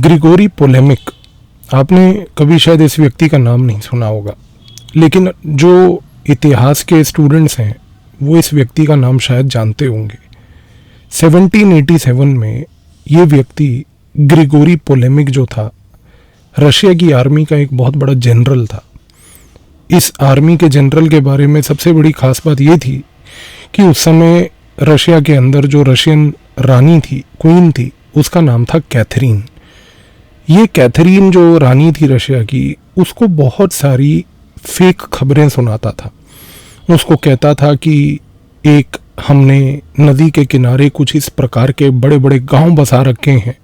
Grigory पोलेमिक, आपने कभी शायद इस व्यक्ति का नाम नहीं सुना होगा, लेकिन जो इतिहास के स्टूडेंट्स हैं वो इस व्यक्ति का नाम शायद जानते होंगे। 1787 में ये व्यक्ति ग्रिगोरी पोलेमिक जो था, रशिया की आर्मी का एक बहुत बड़ा जनरल था। इस आर्मी के जनरल के बारे में सबसे बड़ी खास बात ये थी कि उस समय रशिया के अंदर जो रशियन रानी थी, क्वीन थी, उसका नाम था कैथरीन। ये कैथरीन जो रानी थी रशिया की, उसको बहुत सारी फेक खबरें सुनाता था। उसको कहता था कि एक हमने नदी के किनारे कुछ इस प्रकार के बड़े बड़े गांव बसा रखे हैं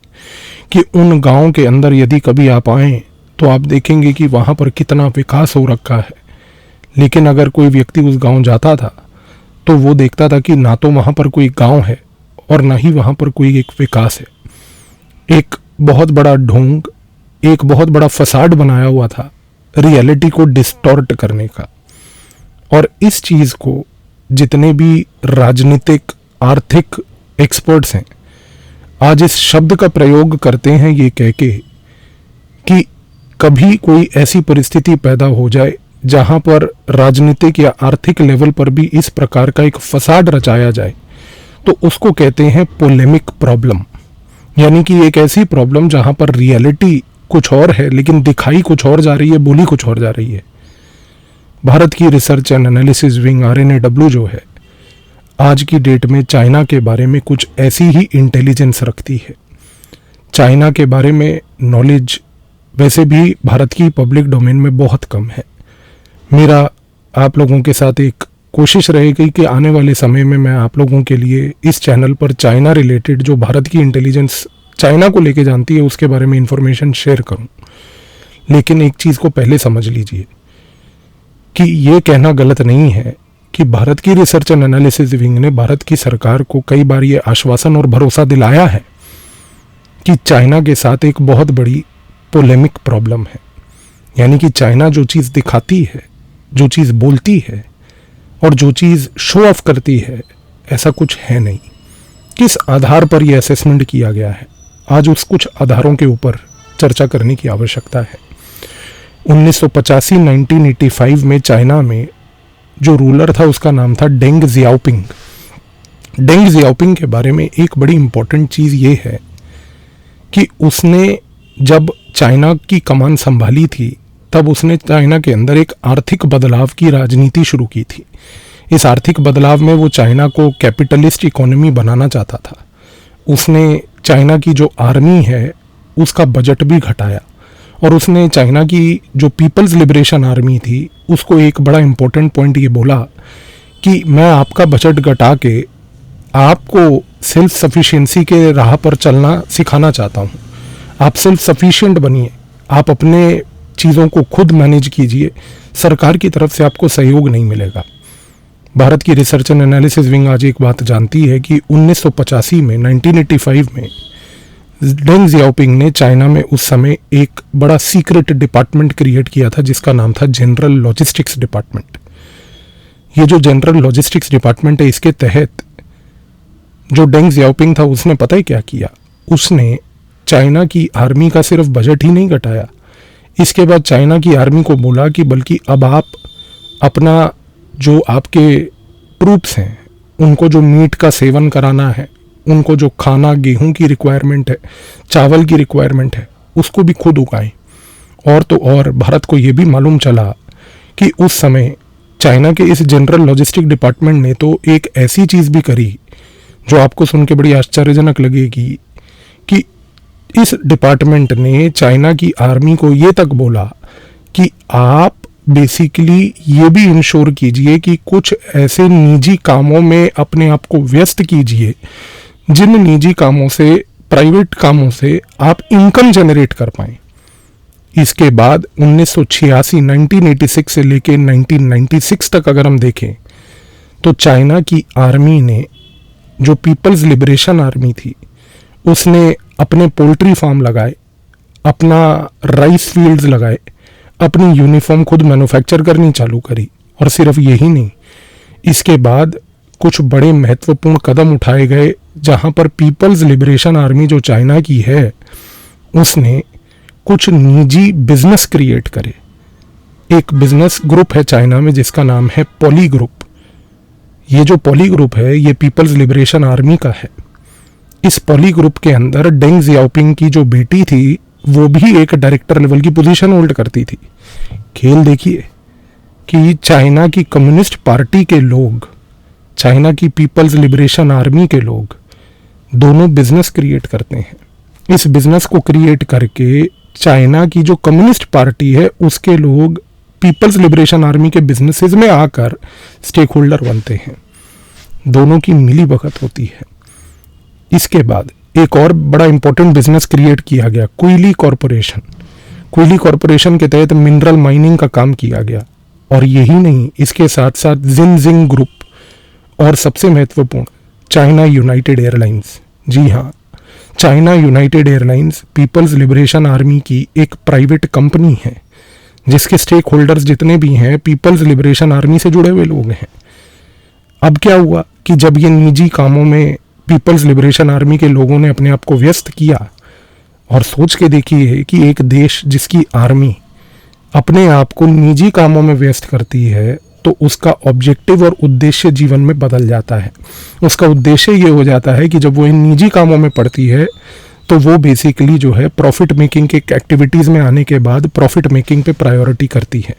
कि उन गांव के अंदर यदि कभी आप आएँ तो आप देखेंगे कि वहाँ पर कितना विकास हो रखा है। लेकिन अगर कोई व्यक्ति उस गांव जाता था तो वो देखता था कि ना तो वहाँ पर कोई गांव है और ना ही वहाँ पर कोई एक विकास है। एक बहुत बड़ा ढोंग, एक बहुत बड़ा फसाड बनाया हुआ था रियलिटी को डिस्टॉर्ट करने का। और इस चीज़ को जितने भी राजनीतिक आर्थिक एक्सपर्ट्स हैं आज इस शब्द का प्रयोग करते हैं ये कह के कि कभी कोई ऐसी परिस्थिति पैदा हो जाए जहां पर राजनीतिक या आर्थिक लेवल पर भी इस प्रकार का एक फसाड रचाया जाए तो उसको कहते हैं पोलेमिक प्रॉब्लम। यानी कि एक ऐसी प्रॉब्लम जहां पर रियलिटी कुछ और है लेकिन दिखाई कुछ और जा रही है, बोली कुछ और जा रही है। भारत की research and analysis wing RNAW जो है आज की डेट में चाइना के बारे में कुछ ऐसी ही इंटेलिजेंस रखती है। चाइना के बारे में नॉलेज वैसे भी भारत की पब्लिक डोमेन में बहुत कम है। मेरा आप लोगों के साथ एक कोशिश रहेगी कि आने वाले समय में मैं आप लोगों के लिए इस चैनल पर चाइना रिलेटेड जो भारत की इंटेलिजेंस चाइना को लेके जानती है उसके बारे में इंफॉर्मेशन शेयर करूं। लेकिन एक चीज़ को पहले समझ लीजिए कि ये कहना गलत नहीं है कि भारत की रिसर्च एंड एनालिसिस विंग ने भारत की सरकार को कई बार ये आश्वासन और भरोसा दिलाया है कि चाइना के साथ एक बहुत बड़ी पोलेमिक प्रॉब्लम है। यानी कि चाइना जो चीज़ दिखाती है, जो चीज़ बोलती है और जो चीज़ शो ऑफ करती है, ऐसा कुछ है नहीं। किस आधार पर यह असेसमेंट किया गया है, आज उस कुछ आधारों के ऊपर चर्चा करने की आवश्यकता है। 1985 में चाइना में जो रूलर था उसका नाम था डेंग जियाओपिंग। डेंग जियाओपिंग के बारे में एक बड़ी इंपॉर्टेंट चीज़ ये है कि उसने जब चाइना की कमान संभाली थी तब उसने चाइना के अंदर एक आर्थिक बदलाव की राजनीति शुरू की थी। इस आर्थिक बदलाव में वो चाइना को कैपिटलिस्ट इकोनॉमी बनाना चाहता था। उसने चाइना की जो आर्मी है उसका बजट भी घटाया और उसने चाइना की जो पीपल्स लिबरेशन आर्मी थी उसको एक बड़ा इम्पोर्टेंट पॉइंट ये बोला कि मैं आपका बजट घटा के आपको सेल्फ सफिशिएंसी के राह पर चलना सिखाना चाहता हूँ। आप सेल्फ सफिशिएंट बनिए, आप अपने चीज़ों को खुद मैनेज कीजिए, सरकार की तरफ से आपको सहयोग नहीं मिलेगा। भारत की रिसर्च एंड एनालिसिस विंग आज एक बात जानती है कि 1985 में 1985 में डेंग जियाओपिंग ने चाइना में उस समय एक बड़ा सीक्रेट डिपार्टमेंट क्रिएट किया था जिसका नाम था जनरल लॉजिस्टिक्स डिपार्टमेंट। ये जो जनरल लॉजिस्टिक्स डिपार्टमेंट है इसके तहत जो डेंग जियाओपिंग था उसने पता है क्या किया, उसने चाइना की आर्मी का सिर्फ बजट ही नहीं घटाया, इसके बाद चाइना की आर्मी को बोला कि बल्कि अब आप अपना जो आपके ट्रूप्स हैं उनको जो मीट का सेवन कराना है, उनको जो खाना गेहूं की रिक्वायरमेंट है, चावल की रिक्वायरमेंट है, उसको भी खुद उगाएं। और तो और भारत को ये भी मालूम चला कि उस समय चाइना के इस जनरल लॉजिस्टिक डिपार्टमेंट ने तो एक ऐसी चीज़ भी करी जो आपको सुन के बड़ी आश्चर्यजनक लगेगी कि इस डिपार्टमेंट ने चाइना की आर्मी को ये तक बोला कि आप बेसिकली ये भी इंश्योर कीजिए कि कुछ ऐसे निजी कामों में अपने आप को व्यस्त कीजिए जिन निजी कामों से, प्राइवेट कामों से आप इनकम जनरेट कर पाएं। इसके बाद 1986 से लेके 1996 तक अगर हम देखें तो चाइना की आर्मी ने, जो पीपल्स लिबरेशन आर्मी थी, उसने अपने पोल्ट्री फार्म लगाए, अपना राइस फील्ड्स लगाए, अपनी यूनिफॉर्म खुद मैन्युफैक्चर करनी चालू करी। और सिर्फ यही नहीं, इसके बाद कुछ बड़े महत्वपूर्ण कदम उठाए गए जहां पर पीपल्स लिबरेशन आर्मी जो चाइना की है उसने कुछ निजी बिजनेस क्रिएट करे। एक बिजनेस ग्रुप है चाइना में जिसका नाम है पॉली ग्रुप। ये जो पॉली ग्रुप है ये पीपल्स लिबरेशन आर्मी का है। इस पॉली ग्रुप के अंदर डेंग जियाओपिंग की जो बेटी थी वो भी एक डायरेक्टर लेवल की पोजीशन होल्ड करती थी। खेल देखिए कि चाइना की कम्युनिस्ट पार्टी के लोग, चाइना की पीपल्स लिबरेशन आर्मी के लोग दोनों बिजनेस क्रिएट करते हैं। इस बिजनेस को क्रिएट करके चाइना की जो कम्युनिस्ट पार्टी है उसके लोग पीपल्स लिबरेशन आर्मी के बिजनेसेस में आकर स्टेक होल्डर बनते हैं। दोनों की मिली भगत होती है। इसके बाद एक और बड़ा इंपॉर्टेंट बिजनेस क्रिएट किया गया, कोयली कॉरपोरेशन। कोयली कॉरपोरेशन के तहत मिनरल माइनिंग का काम किया गया। और यही नहीं, इसके साथ साथ जिनजिंग ग्रुप और सबसे महत्वपूर्ण चाइना यूनाइटेड एयरलाइंस। जी हाँ, China United Airlines People's Liberation Army की एक प्राइवेट कंपनी है जिसके स्टेक होल्डर्स जितने भी हैं पीपल्स लिबरेशन आर्मी से जुड़े हुए लोग हैं। अब क्या हुआ कि जब ये निजी कामों में पीपल्स लिबरेशन आर्मी के लोगों ने अपने आप को व्यस्त किया, और सोच के देखिए कि एक देश जिसकी आर्मी अपने आप को निजी कामों में व्यस्त करती है तो उसका ऑब्जेक्टिव और उद्देश्य जीवन में बदल जाता है। उसका उद्देश्य ये हो जाता है कि जब वो इन निजी कामों में पड़ती है तो वो बेसिकली जो है प्रॉफिट मेकिंग के एक्टिविटीज़ में आने के बाद प्रॉफिट मेकिंग पे प्रायोरिटी करती है।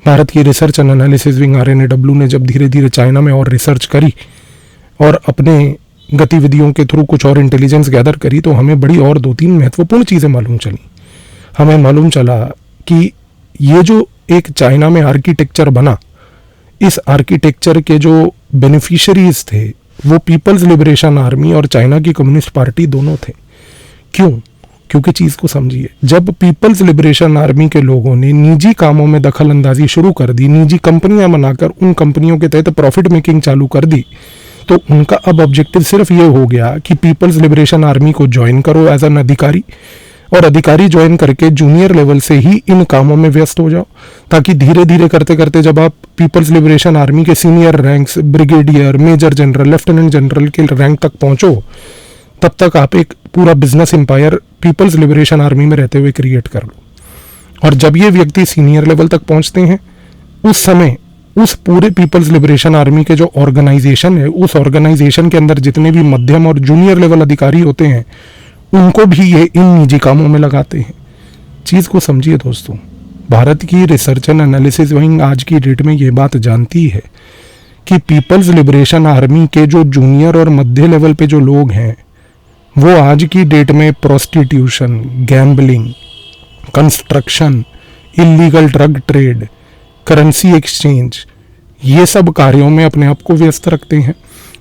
भारत की research and analysis wing RNAW ने जब धीरे धीरे चाइना में और रिसर्च करी और अपने गतिविधियों के थ्रू कुछ और इंटेलिजेंस गैदर करी तो हमें बड़ी और 2-3 महत्वपूर्ण चीज़ें मालूम चली। हमें मालूम चला कि ये जो एक चाइना में आर्किटेक्चर बना, इस आर्किटेक्चर के जो बेनिफिशियरीज थे वो पीपल्स लिबरेशन आर्मी और चाइना की कम्युनिस्ट पार्टी दोनों थे। क्यों? क्योंकि चीज़ को समझिए, जब पीपल्स लिबरेशन आर्मी के लोगों ने निजी कामों में दखल अंदाजी शुरू कर दी, निजी कंपनियां बनाकर उन कंपनियों के तहत प्रॉफिट मेकिंग चालू कर दी, तो उनका अब ऑब्जेक्टिव सिर्फ ये हो गया कि पीपल्स लिबरेशन आर्मी को ज्वाइन करो एज एन अधिकारी, और अधिकारी ज्वाइन करके जूनियर लेवल से ही इन कामों में व्यस्त हो जाओ, ताकि धीरे धीरे करते करते जब आप पीपल्स लिबरेशन आर्मी के senior ranks, brigadier, major general, lieutenant general के रैंक तक पहुंचो, तब तक आप एक पूरा business empire People's Liberation Army में रहते हुए क्रिएट कर लो। और जब ये व्यक्ति सीनियर लेवल तक पहुंचते हैं उस समय उस पूरे पीपल्स लिबरेशन आर्मी के जो ऑर्गेनाइजेशन है, उस ऑर्गेनाइजेशन के अंदर जितने भी मध्यम और जूनियर लेवल अधिकारी होते हैं उनको भी ये इन निजी कामों में लगाते हैं। चीज़ को समझिए दोस्तों, भारत की रिसर्च एंड एनालिसिस विंग आज की डेट में ये बात जानती है कि पीपल्स लिबरेशन आर्मी के जो जूनियर और मध्य लेवल पे जो लोग हैं वो आज की डेट में prostitution, gambling, construction, illegal drug trade, currency exchange, ये सब कार्यों में अपने आप को व्यस्त रखते हैं।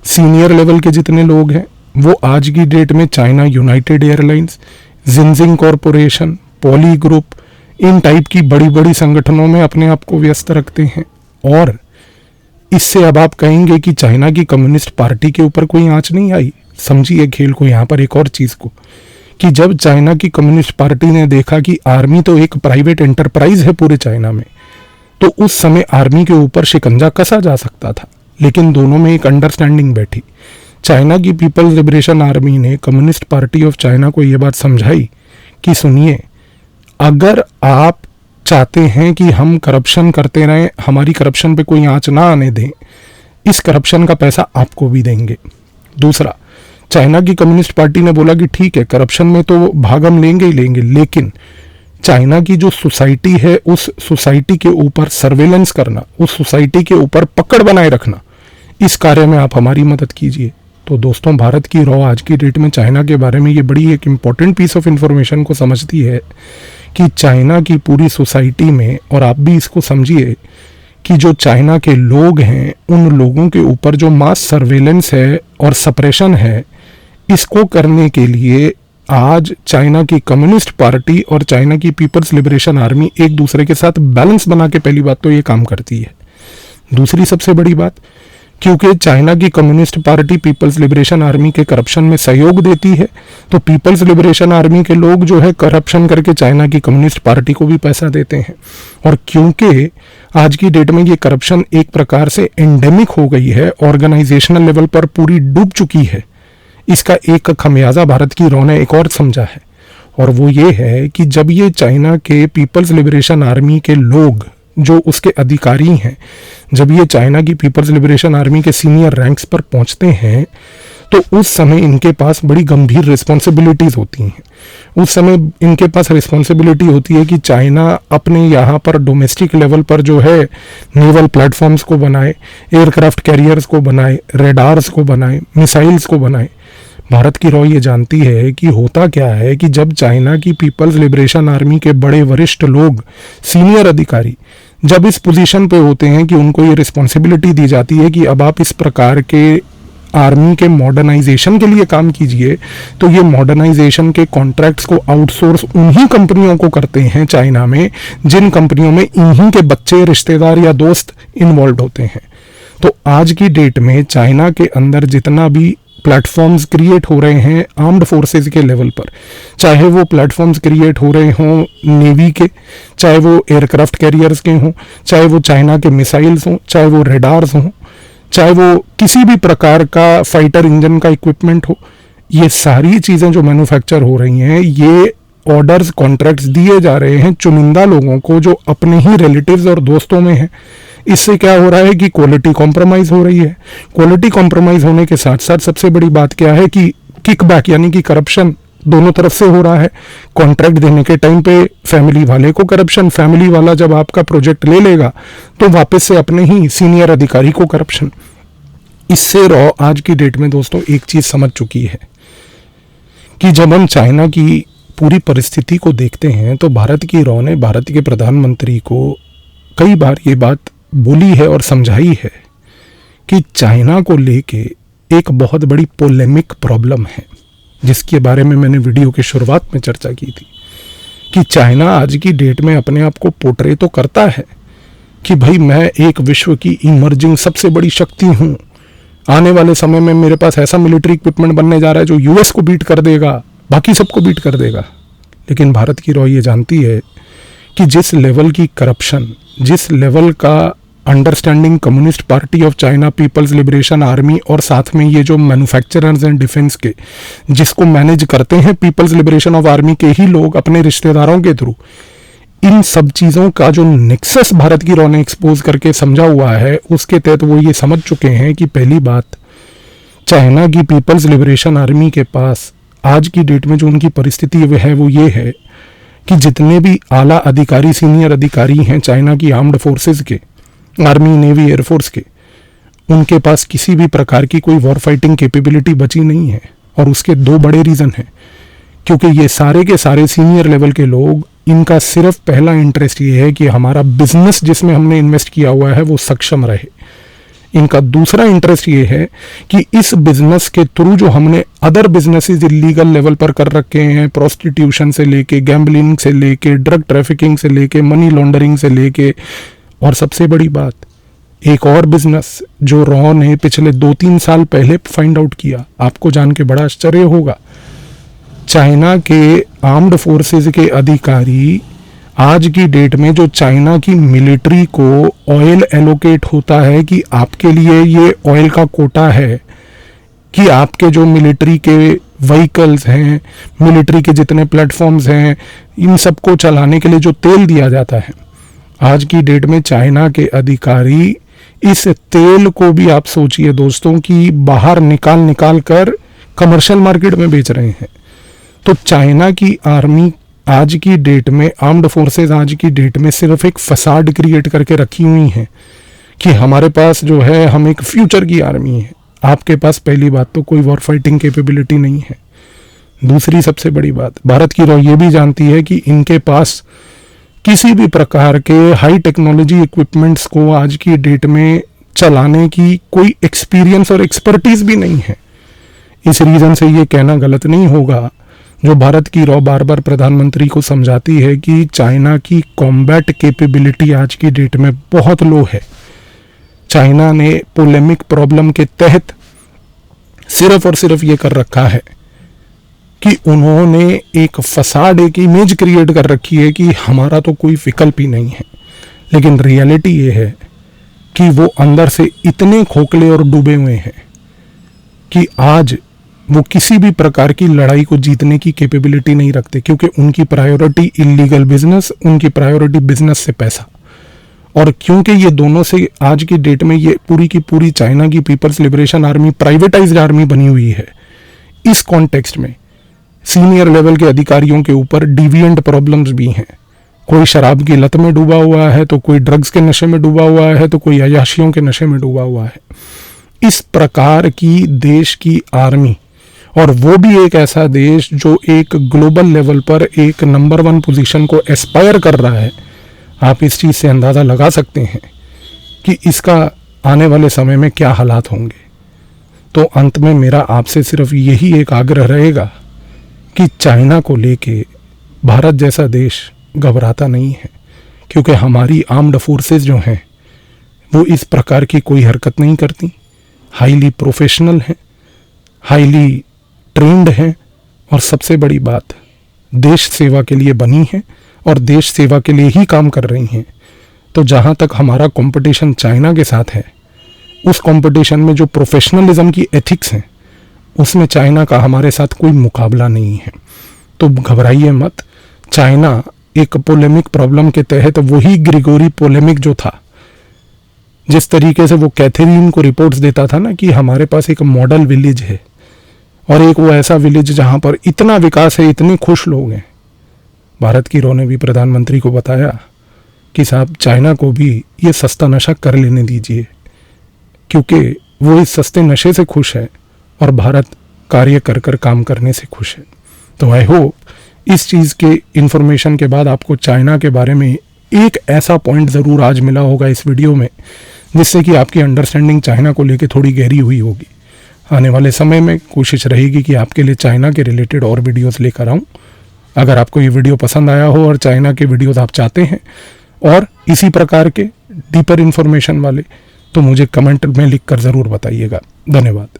सीनियर लेवल के जितने लोग हैं वो आज की डेट में China United Airlines, Xinxing corporation, Poly group, इन टाइप की बड़ी बड़ी संगठनों में अपने आप को व्यस्त रखते हैं। और इससे अब आप कहेंगे कि चाइना की कम्युनिस्ट पार्टी के ऊपर कोई आंच नहीं आई। समझिए खेल को यहाँ पर एक और चीज़ को, कि जब चाइना की कम्युनिस्ट पार्टी ने देखा कि आर्मी तो एक प्राइवेट एंटरप्राइज है पूरे चाइना में, तो उस समय आर्मी के ऊपर शिकंजा कसा जा सकता था। लेकिन दोनों में एक अंडरस्टैंडिंग बैठी। चाइना की पीपल्स लिबरेशन आर्मी ने कम्युनिस्ट पार्टी ऑफ चाइना को ये बात समझाई कि सुनिए, अगर आप चाहते हैं कि हम करप्शन करते रहें, हमारी करप्शन पे कोई आंच ना आने दें, इस करप्शन का पैसा आपको भी देंगे। दूसरा, चाइना की कम्युनिस्ट पार्टी ने बोला कि ठीक है, करप्शन में तो भाग हम लेंगे ही लेंगे, लेकिन चाइना की जो सोसाइटी है उस सोसाइटी के ऊपर सर्वेलेंस करना, उस सोसाइटी के ऊपर पकड़ बनाए रखना, इस कार्य में आप हमारी मदद कीजिए। तो दोस्तों, भारत की रॉ आज की डेट में चाइना के बारे में ये बड़ी एक इम्पॉर्टेंट पीस ऑफ इंफॉर्मेशन को समझती है कि चाइना की पूरी सोसाइटी में, और आप भी इसको समझिए कि जो चाइना के लोग हैं उन लोगों के ऊपर जो मास सर्वेलेंस है और सप्रेशन है, इसको करने के लिए आज चाइना की कम्युनिस्ट पार्टी और चाइना की पीपल्स लिबरेशन आर्मी एक दूसरे के साथ बैलेंस बना के पहली बात तो ये काम करती है। दूसरी सबसे बड़ी बात, क्योंकि चाइना की Communist Party People's Liberation Army के करप्शन में सहयोग देती है, तो पीपल्स लिबरेशन आर्मी के लोग जो है करप्शन करके चाइना की कम्युनिस्ट पार्टी को भी पैसा देते हैं। और क्योंकि आज की डेट में ये करप्शन एक प्रकार से एंडेमिक हो गई है, ऑर्गेनाइजेशनल लेवल पर पूरी डूब चुकी है, इसका एक खमियाजा भारत की रॉ ने एक और समझा है, और वो ये है कि जब ये चाइना के पीपल्स लिबरेशन आर्मी के लोग जो उसके अधिकारी हैं, जब ये चाइना की पीपल्स लिबरेशन आर्मी के सीनियर रैंक्स पर पहुंचते हैं तो उस समय इनके पास बड़ी गंभीर रिस्पॉन्सिबिलिटीज़ होती हैं। उस समय इनके पास रिस्पॉन्सिबिलिटी होती है कि चाइना अपने यहाँ पर डोमेस्टिक लेवल पर जो है नेवल प्लेटफॉर्म्स को बनाए, एयरक्राफ्ट कैरियर्स को बनाए, रेडार्स को बनाए, मिसाइल्स को बनाए। भारत की रॉ ये जानती है कि होता क्या है कि जब चाइना की पीपल्स लिबरेशन आर्मी के बड़े वरिष्ठ लोग, सीनियर अधिकारी जब इस पोजीशन पे होते हैं कि उनको ये रिस्पॉन्सिबिलिटी दी जाती है कि अब आप इस प्रकार के आर्मी के मॉडर्नाइजेशन के लिए काम कीजिए, तो ये मॉडर्नाइजेशन के कॉन्ट्रैक्ट्स को आउटसोर्स उन्हीं कंपनियों को करते हैं चाइना में जिन कंपनियों में इन्हीं के बच्चे, रिश्तेदार या दोस्त इन्वॉल्व होते हैं। तो आज की डेट में चाइना के अंदर जितना भी प्लेटफॉर्म्स क्रिएट हो रहे हैं आर्म्ड फोर्सेस के लेवल पर, चाहे वो प्लेटफॉर्म्स क्रिएट हो रहे हों नेवी के, चाहे वो एयरक्राफ्ट कैरियर्स के हों, चाहे वो चाइना के मिसाइल्स हों, चाहे वो रेडार्स हों, चाहे वो किसी भी प्रकार का फाइटर इंजन का इक्विपमेंट हो, ये सारी चीज़ें जो मैन्युफैक्चर हो रही हैं, ये ऑर्डर्स, कॉन्ट्रैक्ट्स दिए जा रहे हैं चुनिंदा लोगों को जो अपने ही रिलेटिव्स और दोस्तों में हैं। इससे क्या हो रहा है कि क्वालिटी कॉम्प्रोमाइज़ हो रही है। क्वालिटी कॉम्प्रोमाइज़ होने के साथ साथ सबसे बड़ी बात क्या है कि किकबैक यानी कि करप्शन दोनों तरफ से हो रहा है। कॉन्ट्रैक्ट देने के टाइम पे फैमिली वाले को करप्शन, फैमिली वाला जब आपका प्रोजेक्ट ले लेगा तो वापस से अपने ही सीनियर अधिकारी को करप्शन। इससे रॉ आज की डेट में दोस्तों एक चीज समझ चुकी है कि जब हम चाइना की पूरी परिस्थिति को देखते हैं तो भारत की रॉ ने भारत के प्रधानमंत्री को कई बार ये बात बोली है और समझाई है कि चाइना को लेके एक बहुत बड़ी पोलेमिक प्रॉब्लम है, जिसके बारे में मैंने वीडियो की शुरुआत में चर्चा की थी कि चाइना आज की डेट में अपने आप को पोर्ट्रे तो करता है कि भाई मैं एक विश्व की इमर्जिंग सबसे बड़ी शक्ति हूँ, आने वाले समय में मेरे पास ऐसा मिलिट्री इक्विपमेंट बनने जा रहा है जो यूएस को बीट कर देगा, बाकी सबको बीट कर देगा। लेकिन भारत की रॉ ये जानती है कि जिस लेवल की करप्शन, जिस लेवल का understanding Communist Party of China People's Liberation Army और साथ में ये जो मैन्युफैक्चरर्स एंड डिफेंस के जिसको मैनेज करते हैं पीपल्स लिबरेशन ऑफ आर्मी के ही लोग अपने रिश्तेदारों के थ्रू, इन सब चीज़ों का जो नेक्सस भारत की रॉ ने एक्सपोज करके समझा हुआ है, उसके तहत वो ये समझ चुके हैं कि पहली बात, चाइना की पीपल्स लिबरेशन आर्मी के पास आज की डेट में जो उनकी परिस्थिति है वो ये है कि जितने भी आला अधिकारी, सीनियर अधिकारी हैं चाइना की आर्म्ड फोर्सेस के, आर्मी, नेवी, एयरफोर्स के, उनके पास किसी भी प्रकार की कोई वॉर फाइटिंग कैपेबिलिटी बची नहीं है। और उसके दो बड़े रीज़न हैं, क्योंकि ये सारे के सारे सीनियर लेवल के लोग, इनका सिर्फ पहला इंटरेस्ट ये है कि हमारा बिजनेस जिसमें हमने इन्वेस्ट किया हुआ है वो सक्षम रहे। इनका दूसरा इंटरेस्ट ये है कि इस बिजनेस के थ्रू जो हमने अदर बिजनेसेस इलीगल लेवल पर कर रखे हैं, प्रोस्टिट्यूशन से लेके, गैम्बलिंग से लेके, ड्रग ट्रैफिकिंग से लेके, मनी लॉन्ड्रिंग से लेके, और सबसे बड़ी बात, एक और बिजनेस जो रॉ ने पिछले 2-3 साल पहले फाइंड आउट किया, आपको जान के बड़ा आश्चर्य होगा, चाइना के आर्म्ड फोर्सेस के अधिकारी आज की डेट में जो चाइना की मिलिट्री को ऑयल एलोकेट होता है कि आपके लिए ये ऑयल का कोटा है, कि आपके जो मिलिट्री के व्हीकल्स हैं, मिलिट्री के जितने प्लेटफॉर्म्स हैं, इन सबको चलाने के लिए जो तेल दिया जाता है, आज की डेट में चाइना के अधिकारी इस तेल को भी आप सोचिए दोस्तों कि बाहर निकाल कर कमर्शियल मार्केट में बेच रहे हैं। तो चाइना की आर्मी आज की डेट में, आर्म्ड फोर्सेस आज की डेट में सिर्फ एक फसाड क्रिएट करके रखी हुई हैं कि हमारे पास जो है, हम एक फ्यूचर की आर्मी है। आपके पास पहली बात तो कोई वॉर फाइटिंग कैपेबिलिटी नहीं है। दूसरी सबसे बड़ी बात, भारत की रॉ ये भी जानती है कि इनके पास किसी भी प्रकार के हाई टेक्नोलॉजी इक्विपमेंट्स को आज की डेट में चलाने की कोई एक्सपीरियंस और एक्सपर्टीज भी नहीं है। इस रीज़न से ये कहना गलत नहीं होगा जो भारत की रॉ बार बार प्रधानमंत्री को समझाती है कि चाइना की कॉम्बैट कैपेबिलिटी आज की डेट में बहुत लो है। चाइना ने पोलेमिक प्रॉब्लम के तहत सिर्फ और सिर्फ ये कर रखा है कि उन्होंने एक फसाड, एक इमेज क्रिएट कर रखी है कि हमारा तो कोई विकल्प ही नहीं है। लेकिन रियलिटी ये है कि वो अंदर से इतने खोखले और डूबे हुए हैं कि आज वो किसी भी प्रकार की लड़ाई को जीतने की कैपेबिलिटी नहीं रखते, क्योंकि उनकी प्रायोरिटी इलीगल बिजनेस, उनकी प्रायोरिटी बिजनेस से पैसा। और क्योंकि ये दोनों से आज की डेट में ये पूरी की पूरी चाइना की People's Liberation Army privatised army बनी हुई है, इस कॉन्टेक्स्ट में सीनियर लेवल के अधिकारियों के ऊपर डिविएंट प्रॉब्लम्स भी हैं। कोई शराब की लत में डूबा हुआ है, तो कोई ड्रग्स के नशे में डूबा हुआ है, तो कोई अय्याशियों के नशे में डूबा हुआ है। इस प्रकार की देश की आर्मी, और वो भी एक ऐसा देश जो एक ग्लोबल लेवल पर एक नंबर 1 पोजीशन को एस्पायर कर रहा है, आप इस चीज़ से अंदाज़ा लगा सकते हैं कि इसका आने वाले समय में क्या हालात होंगे। तो अंत में मेरा आपसे सिर्फ यही एक आग्रह रहेगा कि चाइना को लेके भारत जैसा देश घबराता नहीं है, क्योंकि हमारी आर्म्ड फोर्सेस जो हैं वो इस प्रकार की कोई हरकत नहीं करती, हाईली प्रोफेशनल हैं, हाईली ट्रेंड हैं, और सबसे बड़ी बात देश सेवा के लिए बनी है और देश सेवा के लिए ही काम कर रही हैं। तो जहाँ तक हमारा कंपटीशन चाइना के साथ है, उस कंपटीशन में जो प्रोफेशनलिज्म की एथिक्स हैं, उसमें चाइना का हमारे साथ कोई मुकाबला नहीं है। तो घबराइए मत। चाइना एक पोलेमिक प्रॉब्लम के तहत वही ग्रिगोरी पोलेमिक जो था, जिस तरीके से वो कैथरीन को रिपोर्ट्स देता था ना कि हमारे पास एक मॉडल विलेज है और एक वो ऐसा विलेज जहाँ पर इतना विकास है, इतने खुश लोग हैं। भारत की रॉ ने भी प्रधानमंत्री को बताया कि साहब चाइना को भी ये सस्ता नशा कर लेने दीजिए, क्योंकि वो इस सस्ते नशे से खुश है और भारत कार्य कर कर काम करने से खुश है। तो आई होप इस चीज़ के इन्फॉर्मेशन के बाद आपको चाइना के बारे में एक ऐसा पॉइंट ज़रूर आज मिला होगा इस वीडियो में, जिससे कि आपकी अंडरस्टैंडिंग चाइना को लेकर थोड़ी गहरी हुई होगी। आने वाले समय में कोशिश रहेगी कि आपके लिए चाइना के रिलेटेड और वीडियोस लेकर आऊँ। अगर आपको ये वीडियो पसंद आया हो और चाइना के वीडियोस आप चाहते हैं और इसी प्रकार के डीपर इन्फॉर्मेशन वाले, तो मुझे कमेंट में लिखकर ज़रूर बताइएगा। धन्यवाद।